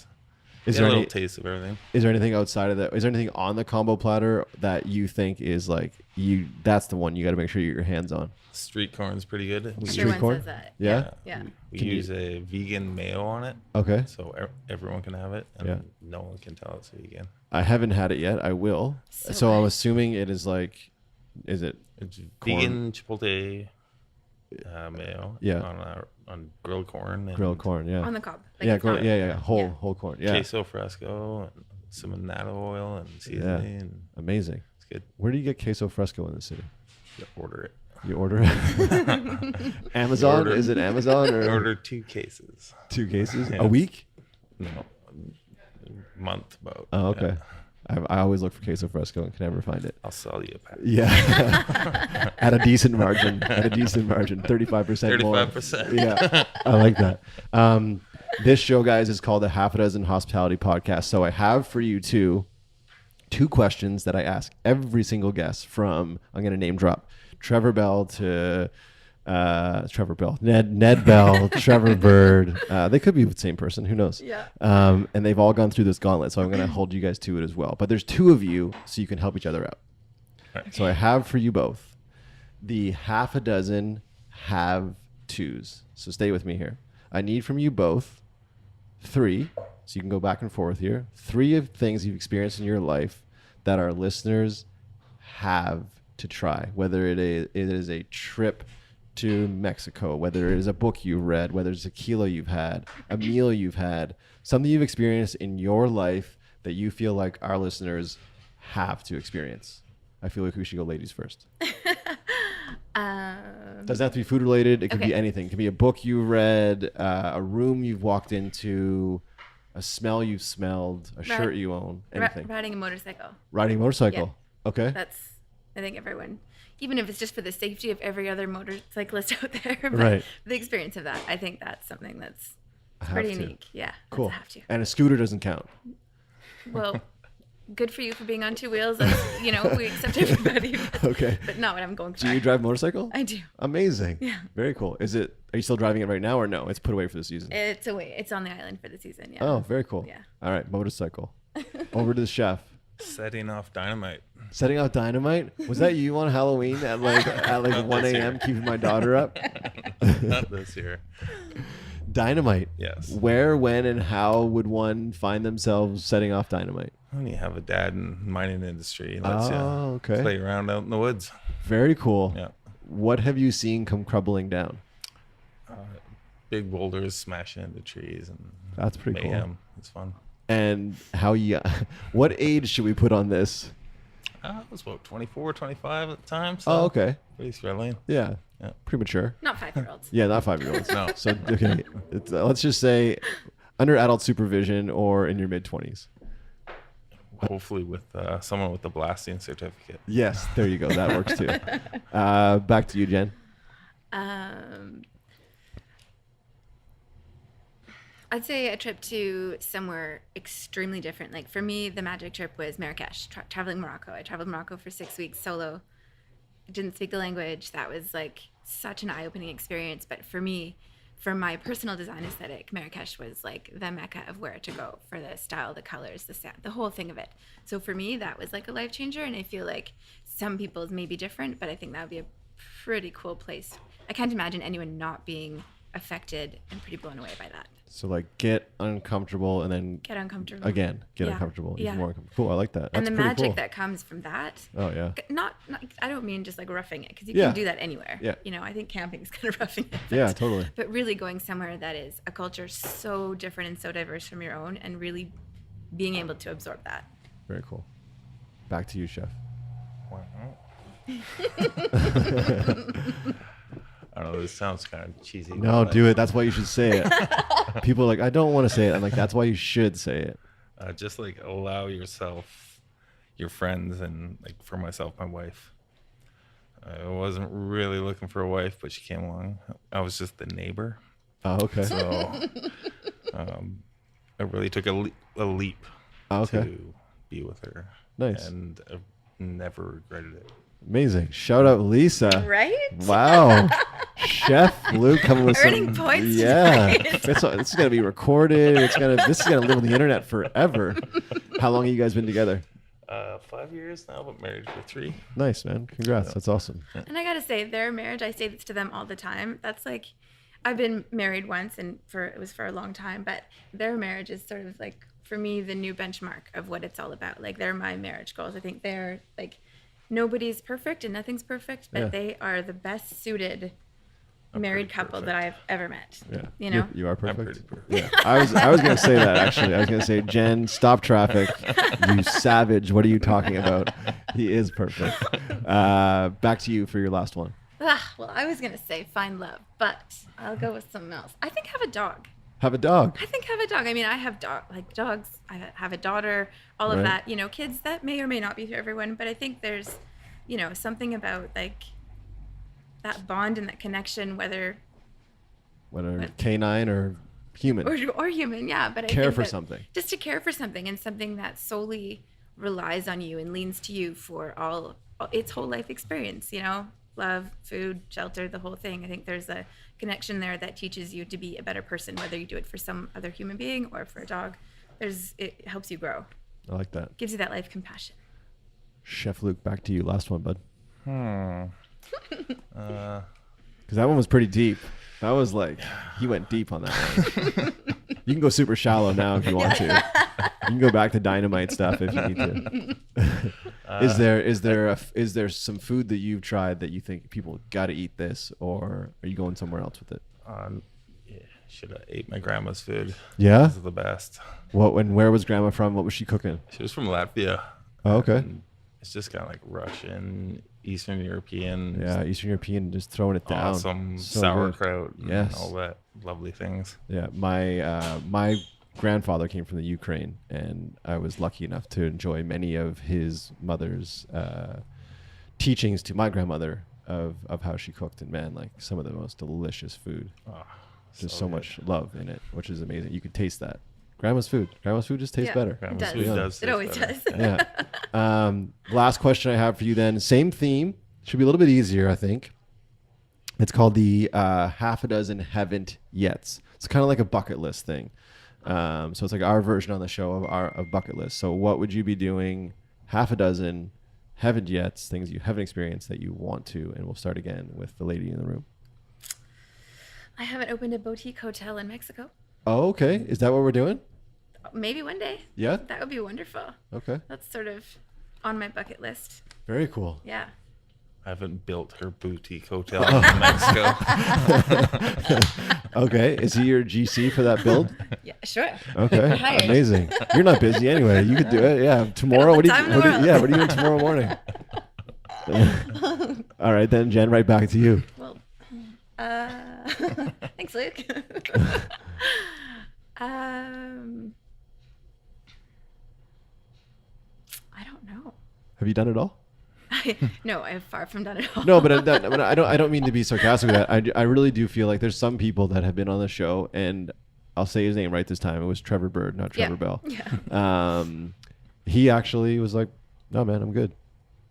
Is there a little taste of everything? Is there anything outside of that? Is there anything on the combo platter that you think is like that's the one you got to make sure you get your hands on? Street corn's pretty good. Street corn? Says that. Yeah. Yeah. We use a vegan mayo on it. Okay. So everyone can have it, and no one can tell it's vegan. I haven't had it yet. I will. So I'm assuming it is like, is it? It's corn? vegan chipotle mayo. Yeah. On grilled corn. And Grilled corn. Yeah. On the cob. Whole corn. Yeah. Queso fresco and some annatto oil and seasoning. Yeah. And Amazing. it's good. Where do you get queso fresco in the city? You order it. You order it. Amazon? Is it Amazon or Order 2 cases. 2 cases Yeah. a week? No, a month about. Oh, okay. Yeah. I always look for queso fresco and can never find it. I'll sell you a pack. Yeah. At a decent margin. 35% more. 35%. Yeah. I like that. This show, guys, is called the Half a Dozen Hospitality Podcast. So I have for you two questions that I ask every single guest, from, I'm going to name drop, Trevor Bell to Ned Bell, Trevor Bird. They could be the same person. Who knows? Yeah. And they've all gone through this gauntlet. So I'm going to hold you guys to it as well. But there's 2 of you, so you can help each other out. Right. So I have for you both the half a dozen have-tos. So stay with me here. I need from you both 3, so you can go back and forth here, 3 of things you've experienced in your life that our listeners have to try, whether it is a trip to Mexico, whether it is a book you've read, whether it's a tequila you've had, a meal you've had, something you've experienced in your life that you feel like our listeners have to experience. I feel like we should go ladies first. Doesn't have to be food related. It could be anything. It could be a book you read, a room you've walked into, a smell you've smelled, a shirt you own, anything. Riding a motorcycle. Riding a motorcycle. Yeah. Okay. That's, I think everyone, even if it's just for the safety of every other motorcyclist out there, but Right. the experience of that, I think that's something that's Have pretty to. unique. Yeah. Cool. That's a have to. And a scooter doesn't count. Well, good for you for being on 2 wheels. That's, we accept everybody. But, Okay. but not what I'm going for. Do you drive a motorcycle? I do. Amazing. Yeah. Very cool. Are you still driving it right now or no? It's put away for the season. It's away. It's on the island for the season. Yeah. Oh, very cool. Yeah. All right. Motorcycle. Over to the chef. Setting off dynamite. Setting out dynamite. Was that you on Halloween at like 1 a.m. keeping my daughter up? Not this year. Dynamite. Yes. Where, when, and how would one find themselves setting off dynamite? When you have a dad in the mining industry, he Oh, lets you okay. play around out in the woods. Very cool. Yeah. what have you seen come crumbling down? Big boulders smashing into trees and That's pretty cool. mayhem. It's fun. And how you, what age should we put on this? I was about 24, 25 at the time. So Oh, okay. pretty thrilling. Yeah. Yeah. Premature. Not 5-year-olds. Yeah, not 5-year-olds. No. So, okay. Let's just say under adult supervision or in your mid-20s. Hopefully with someone with a blasting certificate. Yes, there you go. That works too. Back to you, Jen. I'd say a trip to somewhere extremely different. Like for me, the magic trip was Marrakesh, traveling Morocco. I traveled Morocco for 6 weeks solo. Didn't speak the language. That was like such an eye-opening experience. But for me, for my personal design aesthetic, Marrakesh was like the mecca of where to go for the style, the colors, the sound, the whole thing of it. So for me, that was like a life changer. And I feel like some people's may be different, but I think that would be a pretty cool place. I can't imagine anyone not being affected and pretty blown away by that. So like get uncomfortable and then Get uncomfortable. again, get Yeah. uncomfortable. Even Yeah. more uncomfortable. Cool. I like that. And That's the pretty magic cool. that comes from that. Oh yeah. Not I don't mean just like roughing it, because you Yeah. can do that anywhere. Yeah. You know, I think camping is kind of roughing it. Yeah, totally. But really going somewhere that is a culture so different and so diverse from your own, and really being able to absorb that. Very cool. Back to you, chef. Wow. I don't know. This sounds kind of cheesy. No, but, do it. That's why you should say it. People are like, I don't want to say it. I'm like, that's why you should say it. Just like allow yourself, your friends, and like for myself, my wife. I wasn't really looking for a wife, but she came along. I was just the neighbor. Oh, okay. So I really took a leap Oh, okay. to be with her. Nice. And I've never regretted it. Amazing. Shout out Lisa. Right? Wow. Chef Luc coming with Earning some points Yeah. tonight. This is gonna be recorded. This is gonna live on the internet forever. How long have you guys been together? 5 years now, but married for 3. Nice, man. Congrats. Yeah. That's awesome. And I gotta say, their marriage, I say this to them all the time. That's like, I've been married once, and it was for a long time, but their marriage is sort of like, for me, the new benchmark of what it's all about. Like, they're my marriage goals. I think they're like, nobody's perfect and nothing's perfect, but Yeah. they are the best suited married pretty couple perfect. that I've ever met. Yeah. You know? You are perfect. pretty perfect. Yeah. I was gonna say that actually. I was gonna say, Jen, stop traffic. You savage. What are you talking about? He is perfect. Back to you for your last one. Well, I was gonna say find love, but I'll go with something else. I think have a dog. Have a dog. I think have a dog. I mean, I have dogs. I have a daughter. All of Right. that. You know, kids that may or may not be for everyone, but I think there's, you know, something about like that bond and that connection, whether Whether canine or human. or human, yeah. But I Care think for that something. just to care for something, and something that solely relies on you and leans to you for all its whole life experience. You know, love, food, shelter, the whole thing. I think there's a connection there that teaches you to be a better person, whether you do it for some other human being or for a dog. It helps you grow, I like that. gives you that life compassion. Chef Luc, back to you. Last one, bud. Uh, Because that one was pretty deep. That was like, he went deep on that one. You can go super shallow now if you want to. You can go back to dynamite stuff if you need to. Is there some food that you've tried that you think people got to eat this, or are you going somewhere else with it? yeah, should have ate my grandma's food. Yeah? This is the best. Where was grandma from? What was she cooking? She was from Latvia. Oh, okay. And it's just kind of like Russian, Eastern European. Yeah, Eastern European, just throwing it down. Awesome So good. sauerkraut. And Yes. all that lovely things. Yeah, my grandfather came from the Ukraine, and I was lucky enough to enjoy many of his mother's teachings to my grandmother of how she cooked. And man, like some of the most delicious food. Oh, Just so good. much love in it, which is amazing. You could taste that. Grandma's food just tastes Yeah. better. It Grandma's does. food Yeah. does It taste always better. does. Yeah. Last question I have for you then. Same theme. Should be a little bit easier, I think. It's called the half a dozen haven't yets. It's kind of like a bucket list thing. So it's like our version on the show of bucket list. So what would you be doing? Half a dozen haven't yets, things you haven't experienced that you want to. And we'll start again with the lady in the room. I haven't opened a boutique hotel in Mexico. Oh, okay. Is that what we're doing? Maybe one day. Yeah. That would be wonderful. Okay. That's sort of on my bucket list. Very cool. Yeah. I haven't built her boutique hotel in Mexico. Okay. Is he your GC for that build? Yeah, sure. Okay. Hired. Amazing. You're not busy anyway. You could do it. Yeah. Tomorrow. What do you? time in the world. Yeah. What are you doing tomorrow morning? All right then, Jen. Right back to you. Well, thanks, Luke. I don't know. Have you done it all? No, I have far from done it all. No, but I don't mean to be sarcastic with that. I really do feel like there's some people that have been on the show, and I'll say his name right this time. It was Trevor Bird, not Trevor Bell. Yeah. He actually was like, "No, man, I'm good."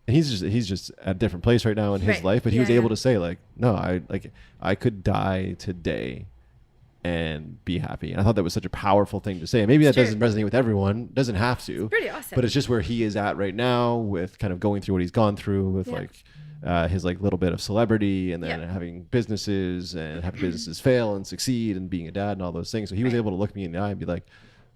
And he's just at a different place right now in his Right. life, but he Yeah, was able yeah. to say like, "No, I could die today and be happy." And I thought that was such a powerful thing to say. And maybe that Sure. doesn't resonate with everyone. Doesn't have to. Pretty awesome. But it's just where he is at right now with kind of going through what he's gone through with Yeah. his like little bit of celebrity and then Yeah. having businesses and having businesses fail and succeed and being a dad and all those things. So he was Right. able to look me in the eye and be like,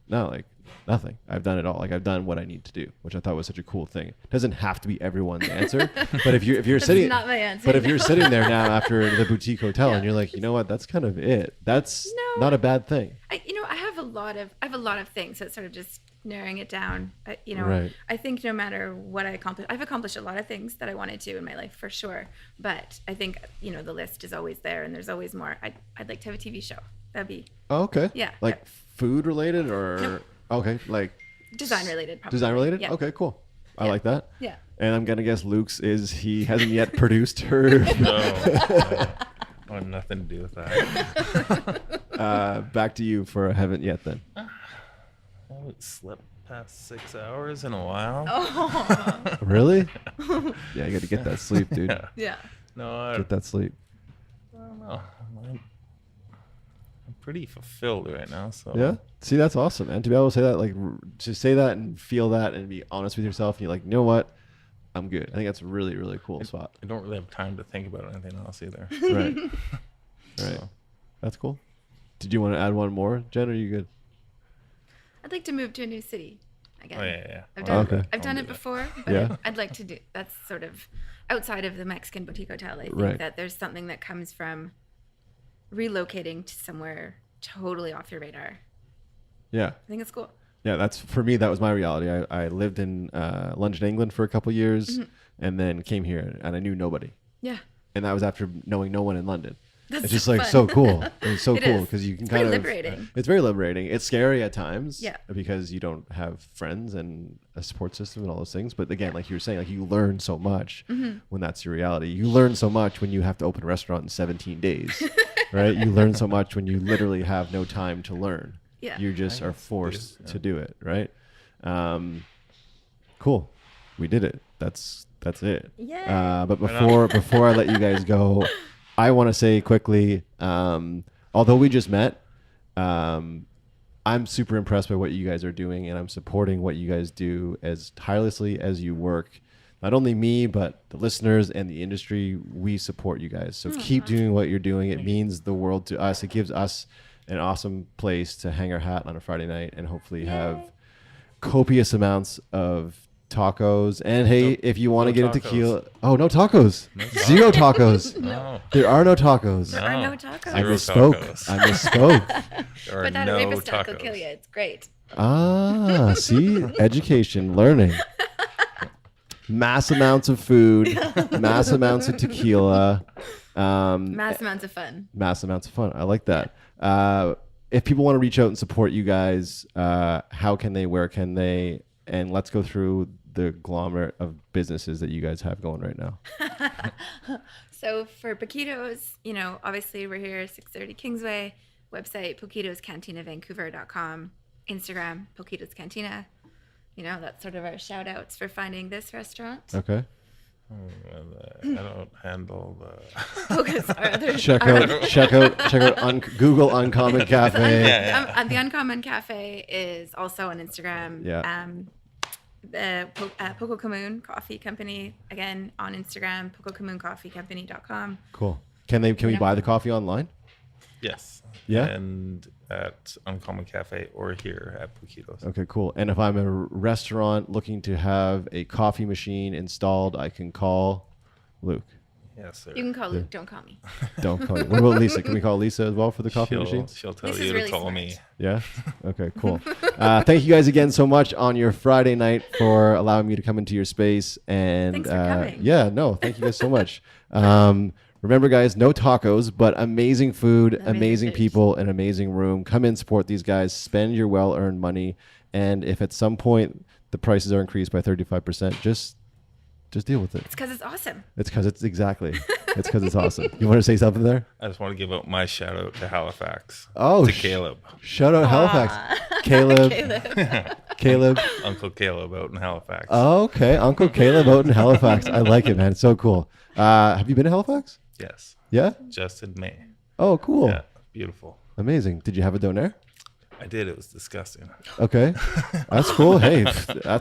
"No, like nothing. I've done it all. Like I've done what I need to do," which I thought was such a cool thing. It doesn't have to be everyone's answer, but if you're That's sitting, not my answer. but if you're no. sitting there now after the boutique hotel Yeah. and you're like, you know what, that's kind of it. That's No. not a bad thing. I have a lot of things. So it's sort of just narrowing it down. Right. I think no matter what I accomplish, I've accomplished a lot of things that I wanted to in my life for sure. But I think the list is always there, and there's always more. I'd like to have a TV show. That'd be Oh, okay. Yeah. Like food related or Nope. okay, like design related. Probably. design related. Yeah. Okay, cool. I Yeah. like that. Yeah. And I'm gonna guess Luke's is he hasn't yet produced her. No. I want nothing to do with that. Back to you for haven't yet then. I haven't slept past 6 hours in a while. Oh. Really? Yeah, you got to get that sleep, dude. Yeah. Yeah. No, I Get that sleep. don't know. I'm pretty fulfilled right now. So Yeah. See, that's awesome, man. To be able to say that, like, to say that and feel that and be honest with yourself, and you're like, you know what? I'm good. I think that's a really, really cool spot. I don't really have time to think about anything else either. Right. Right. So, That's cool. Did you want to add one more, Jen? Or are you good? I'd like to move to a new city again. oh yeah. I've Oh, done okay. I've done I'll it do that. before, but Yeah. I'd like to do that's sort of outside of the Mexican boutique hotel. I think Right. that there's something that comes from relocating to somewhere totally off your radar. Yeah. I think it's cool. Yeah, that's for me. That was my reality. I lived in London, England, for a couple years, and then came here, and I knew nobody. Yeah. And that was after knowing no one in London. That's It's just so like fun. so cool. It's so It cool is. because you can It's kind very of. liberating. It's very liberating. It's scary at times. Yeah. Because you don't have friends and a support system and all those things. But again, like you were saying, like you learn so much when that's your reality. You learn so much when you have to open a restaurant in 17 days, right? You learn so much when you literally have no time to learn. Yeah. You just I are guess it forced is, to yeah. do it, right? Cool. We did it. That's it. Yay. But before I let you guys go, I want to say quickly, although we just met, I'm super impressed by what you guys are doing, and I'm supporting what you guys do as tirelessly as you work. Not only me, but the listeners and the industry, we support you guys. So keep doing what you're doing. It means the world to us. It gives us an awesome place to hang our hat on a Friday night and hopefully have copious amounts of tacos. And hey, No- if you want to no get into tacos. tequila, oh, no tacos. No Zero tacos. No. There are no tacos. There are no tacos. I Zero misspoke. tacos. I misspoke. There are But that no Reaper stack will tacos. kill you. It's great. Ah, see? Education, learning. Mass amounts of food, mass amounts of tequila, Mass amounts of fun. mass amounts of fun. I like that. If people want to reach out and support you guys, how can they, where can they? And let's go through the glomerate of businesses that you guys have going right now. So for Poquitos, obviously we're here 630 Kingsway, website poquitoscantinavancouver.com, Instagram Poquitos Cantina. That's sort of our shout outs for finding this restaurant. Okay. I don't handle the. Focus our other Check our out Google Uncommon Cafe. Yeah. The Uncommon Cafe is also on Instagram. Yeah. The Poco Común Coffee Company, again, on Instagram, pococomuncoffeecompany.com. Cool. Can we buy the coffee online? Yes. Yeah? And at Uncommon Cafe or here at Poquitos. Okay, cool. And if I'm a restaurant looking to have a coffee machine installed, I can call Luke. Yes, sir. You can call Luke. Don't call me. Don't call you. What about Lisa? Can we call Lisa as well for the coffee machines? She'll tell Lisa's you really to call smart. me. Yeah. Okay. Cool. Thank you guys again so much on your Friday night for allowing me to come into your space. And Thanks for coming. yeah, no, thank you guys so much. Remember, guys, no tacos, but amazing food, amazing food. people, an amazing room. Come in, support these guys, spend your well-earned money, and if at some point the prices are increased by 35%, just deal with it. It's because it's awesome. It's because it's awesome. You want to say something there? I just want to give out my shout out to Halifax. Oh, to Caleb. Shout out Halifax. Caleb. Uncle Caleb out in Halifax. Oh, okay. Uncle Caleb out in Halifax. I like it, man. It's so cool. Have you been to Halifax? Yes. Yeah? Just in May. Oh, cool. Yeah. Beautiful. Amazing. Did you have a donair? I did. It was disgusting. Okay. That's cool. Hey,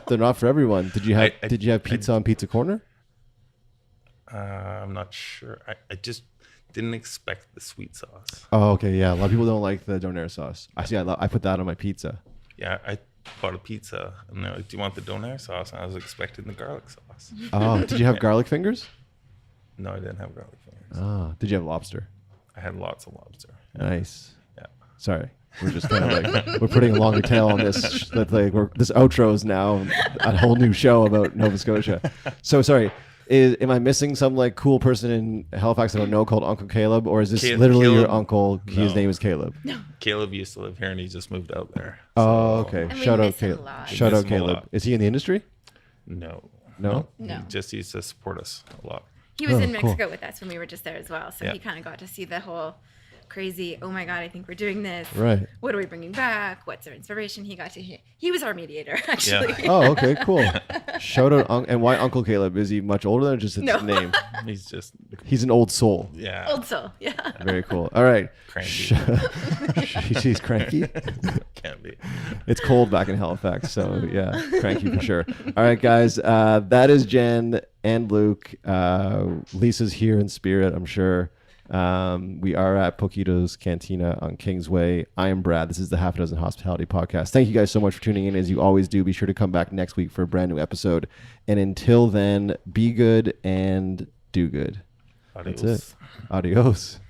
they're not for everyone. Did you have I- pizza on Pizza Corner? I'm not sure. I just didn't expect the sweet sauce. Oh, okay. Yeah. A lot of people don't like the donair sauce. I put that on my pizza. Yeah, I bought a pizza and they're like, "Do you want the donair sauce?" And I was expecting the garlic sauce. Oh, did you have garlic fingers? No, I didn't have garlic fingers. Oh, did you have lobster? I had lots of lobster. Nice. Yeah. Sorry. We're just kind of like, we're putting a longer tail on this. This outro is now a whole new show about Nova Scotia. So sorry. Am I missing some like cool person in Halifax I don't know called Uncle Caleb, or is this literally your Caleb? uncle? His No. name is Caleb. Caleb used to live here and he just moved out there. Oh, So- okay. And we Shout out miss him a Caleb. lot. Shout We out miss him a Caleb. lot. Is he in the industry? No. No? No. He just used to support us a lot. He was Oh, in cool. Mexico with us when we were just there as well. So Yeah. he kind of got to see the whole crazy, oh my God, I think we're doing this. Right. What are we bringing back? What's our inspiration? He got to hear. He was our mediator, actually. Oh, okay, cool. Shout out and why Uncle Caleb? Is he much older than just his No. name? He's just, He's an old soul. yeah. Old soul, yeah. Very cool. All right. Cranky. She's cranky. Can't be. It's cold back in Halifax, so yeah, cranky for sure. All right, guys, that is Jen and Luke. Lisa's here in spirit, I'm sure. We are at Poquitos Cantina on Kingsway. I am Brad. This is the Half a Dozen Hospitality Podcast. Thank you guys so much for tuning in, as you always do. Be sure to come back next week for a brand new episode. And until then, be good and do good. Adios. That's it. Adios.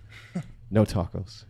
No tacos.